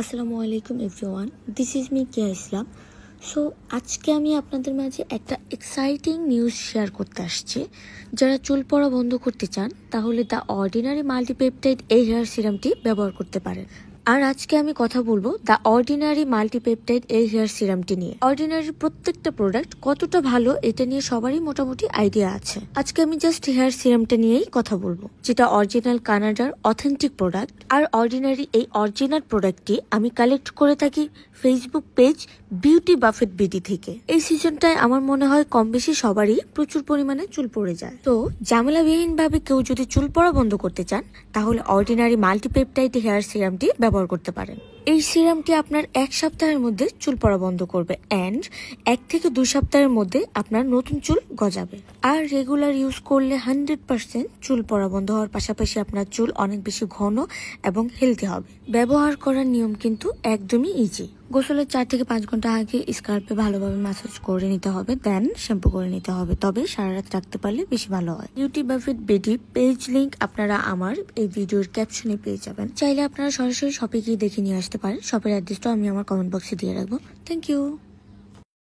আসসালামু আলাইকুম everyone, this is me Keya Islam. So আজকে আমি আপনাদের মাঝে একটা এক্সাইটিং নিউজ শেয়ার করতে আসছি। যারা চুল পড়া বন্ধ করতে চান তাহলে দ্য অর্ডিনারি মাল্টিপেপটাইড এই হেয়ার সিরামটি ব্যবহার করতে পারেন। আর আজকে আমি কথা বলবো দ্য অর্ডিনারি মাল্টিপেপটাইড এই হেয়ার সিরামটি নিয়ে। অর্ডিনারির প্রত্যেকটা প্রোডাক্ট কতটা ভালো এটা নিয়ে সবারই মোটামুটি আইডিয়া আছে। আজকে আমি জাস্ট হেয়ার সিরামটা নিয়েই কথা বলবো, যেটা অরিজিনাল কানাডার অথেন্টিক প্রোডাক্ট। আর অর্ডিনারি এই অরিজিনাল প্রোডাক্টটি আমি কালেক্ট করে থাকি Facebook page beauty buffet BD থেকে। এই সিজনটায় আমার মনে হয় কম বেশি সবারই প্রচুর পরিমাণে চুল পড়ে যায়। তো ঝামেলাবিহীন ভাবে কেউ যদি চুল পড়া বন্ধ করতে চান তাহলে অর্ডিনারি মাল্টিপেপটাইড হেয়ার সিরামটি ব্যবহার করতে পারেন। এই সিরামটি আপনার 1 সপ্তাহের মধ্যে চুল পড়া বন্ধ করবে এন্ড 1 থেকে 2 সপ্তাহের মধ্যে আপনার নতুন চুল গজাবে। আর রেগুলার ইউজ করলে 100% চুল পড়া বন্ধ হওয়ার পাশাপাশি আপনার চুল অনেক বেশি ঘন এবং হেলদি হবে। ব্যবহার করার নিয়ম কিন্তু একদমই ইজি। গোসলের 4 থেকে 5 ঘন্টা আগে স্কাল্পে ভালোভাবে ম্যাসাজ করে নিতে হবে, দেন শ্যাম্পু করে নিতে হবে। তবে সারা রাত রাখতে পারলে বেশি ভালো হয়। Beauty buffet BD page link আপনারা আমার এই ভিডিওর ক্যাপশনে পেয়ে যাবেন। চাইলে আপনারা সরাসরি শপে গিয়ে দেখে নিয়ে আসতে পারেন। শপের অ্যাড্রেসটাও আমি আমার কমেন্ট বক্সে দিয়ে রাখবো। Thank you.